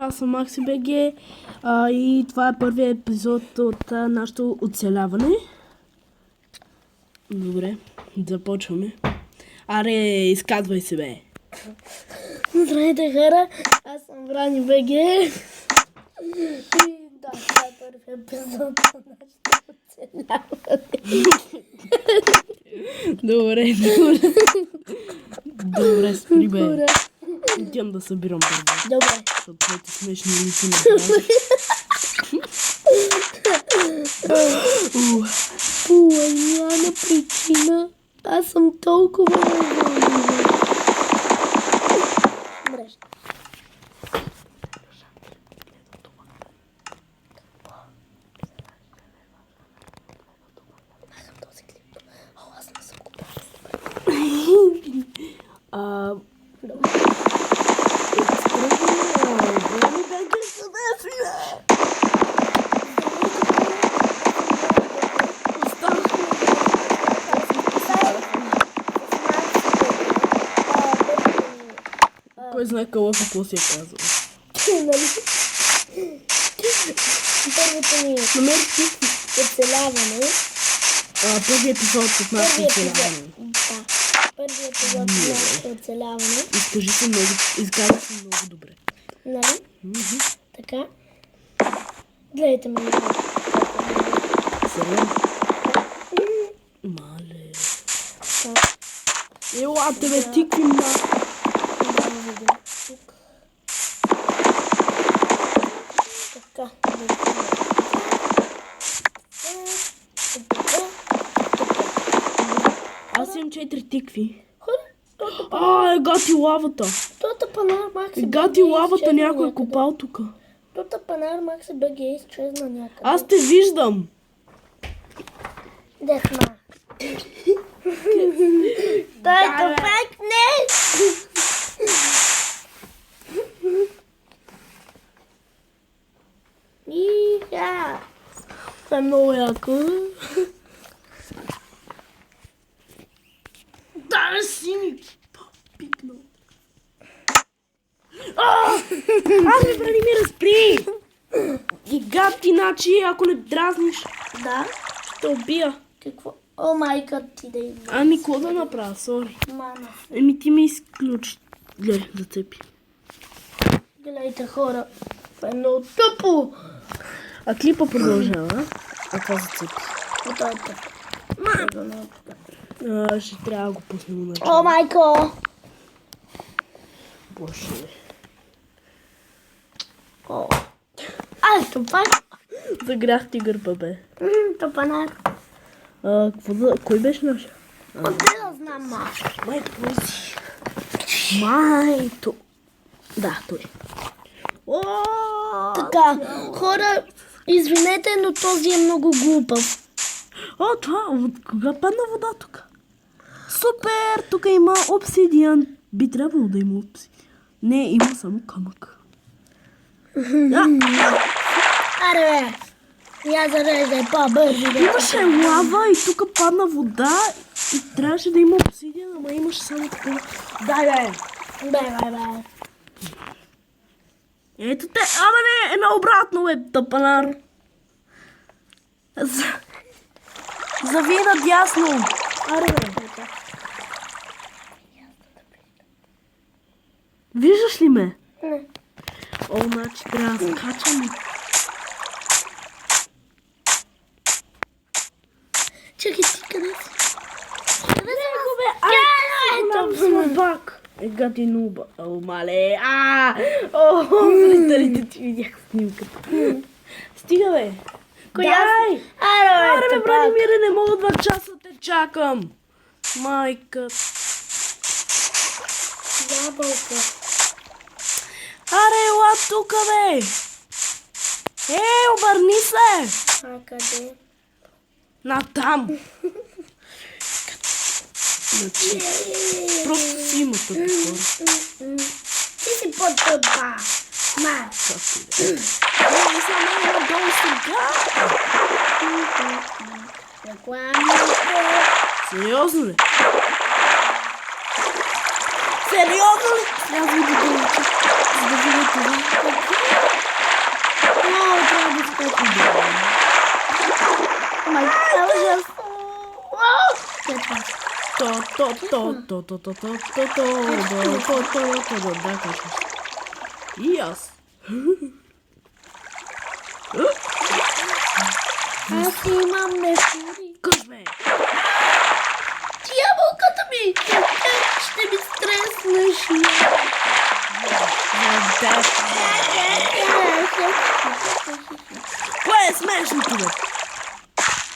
Аз съм Макси БГ и това е първият епизод от нашето оцеляване. Добре, започваме. Аре, изказвай се, бе. Здравейте, хора, аз съм Брани БГ. И да, това е първият епизод на нашето оцеляване. Добре. Добре, спри, бе. Отивам да събирам първо. Добре. Защото твоите смешни лица направи. Няма причина. Аз съм толкова вълнувана. Добре. Махам този клип. Аз не съм го правил. Добре. Кой знае Кълъв какво си е казал. Първото ми оцеляване. Първият епизод от нашето оцеляване. Да. Първият епизод от нашето оцеляване. Изказа се много добре. Нали? Така. Гледайте ме. Сега. Мале. Елате, бе, тикви ма. Така. Аз имам 4 тикви. Хора, Гати лавата. тота панар Макси Гати лавата, някой е копал тук. Тота панар Макси БГ изчезна някъде. Аз те виждам. Десна. Дай да пекне! Иха! Това е много яко. Да, си ми пикнал. Аз ми разпри! И гад, иначе, ако не дразниш, Да? ще убия. Какво? О май гад, ти да идва. Ами, какво да направя, сори. Мама. Ти ме изключи. Гледай, зацепи. Гледайте, хора. Това е много тъпо. А клипа продължава. А това зацепи. Това е тъпо. Ще трябва да го пуснем на О майко! Боже. О. Ай, топак. Загрях ти гърба, бе. Топанар. Кой беше наш? Отде да знам, ма. Майто, си. Майто. Да, той. Така, хора, извинете, но този е много глупав. Това, от кога падна вода тук? Супер, тук има обсидиан. Би трябвало да има обсидиан. Не, има само камък. Аре, бе. Я зареждай по-бързи. Имаше лава и тук падна вода и трябваше да има обсидиан, ама имаше само такова. Дай, бе. Бе. Ето те, не, наобратно, бе, тъпанар. Зави надясно. Аре, бе. Виждаш ли ме? Не. Значи трябва да скачам. Чакай ти, къде си? Къде си? Слабак. Гати нуба. Мале. Зрителите ти видях снимката. Стига, бе. Дай! Аре, бе, Бранимире, не мога 2 часа те чакам. Майка. Ябълка. Аре, ела тука, бе. Обърни се. Къде? Натам. Значи, просто си има тъпи хора. Ти си по-тъпа. Ма. Не съм надолу сега. Рекламите. Сериозно ли? Сериозно ли? Трябва да видите, за да видите. Да, качваш. И аз. Аз имам мефури. Къж бе! Ти ябълката ми! Ще ми стреснеш. Кое е смешното, бе?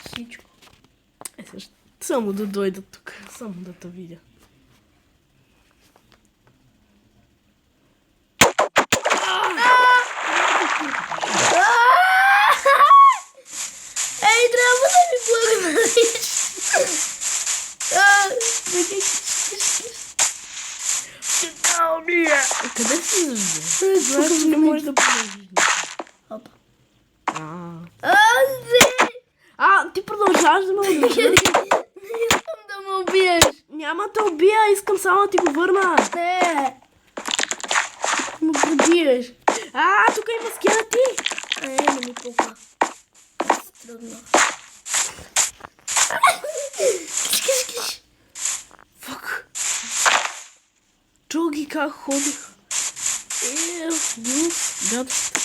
Всичко. Само да дойда тук. Само да те видя. Ей, трябва да ми благодариш. Къде си зажде? Знаеш, че не можеш да продължиш. Опа. Ти продължаваш да ме убиеш. Не искам да ме убиеш. Няма да те убия, искам само да ти го върна. Не. Ме побиеш. Тук има скелети. Не ми пука. Трудно. Киш. Фак. Чул ги как ходих. Гадост.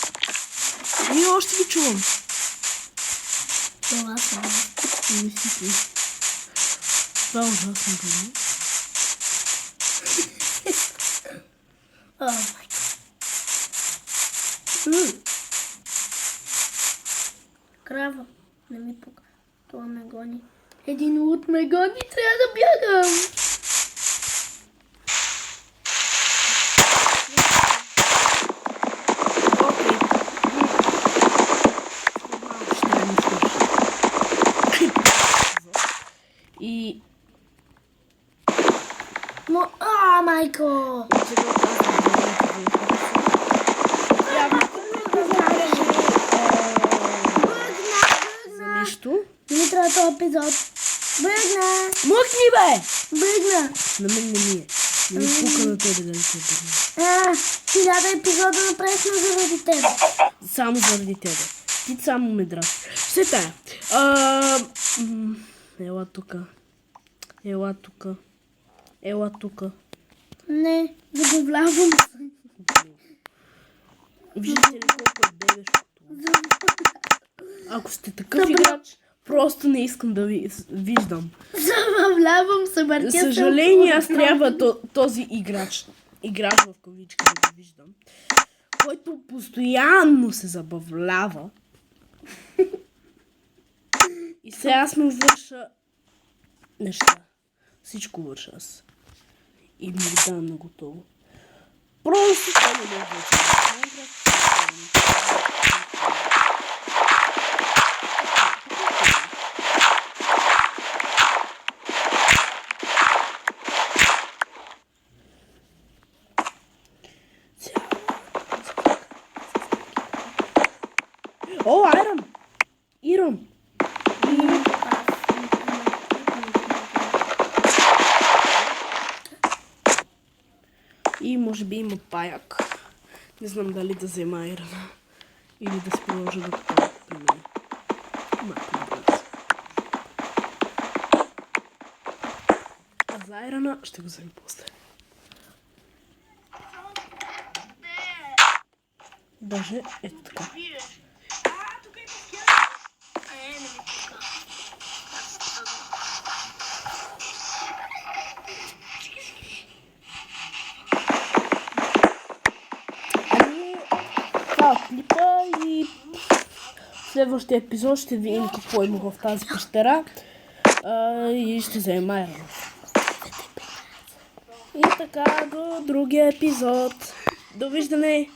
И още ги чувам. Това съм. Това е ужасно гадно. О, май гад. Крава. Не ми пука. Това ме гони. Един лут ме гони. Трябва да бягам. И майко! за нищо. Не трябва този епизод. Бръгна! Мъкни, бе! Бръгна! На мен не ми е. Не ми пука на тебе да не се бърна. 1000 епизода направихме заради тебе. Само заради тебе. Ти само ме дразниш. Все тая. Ела тука. Ела тука. Ела тука. Не, забавлявам се. Виждате ли колко е бебешкото? Ако сте такъв играч, просто не искам да ви виждам. Забавлявам се, Мартия. За съжаление, аз трябва този играч в кавичка да го виждам, който постоянно се забавлява. И сега аз му върша неща. Всичко върша аз. И ми ги дам на готово. Просто това не може да О, Ирон! И може би има паяк. Не знам дали да взема Ирона. Или да се продължа да купя при мен. А за Ирона ще го взема после. Даже ето така. Клипа и в следващия епизод ще видим какво има в тази пещера и ще вземем Айрон. И така до другия епизод. Довиждане!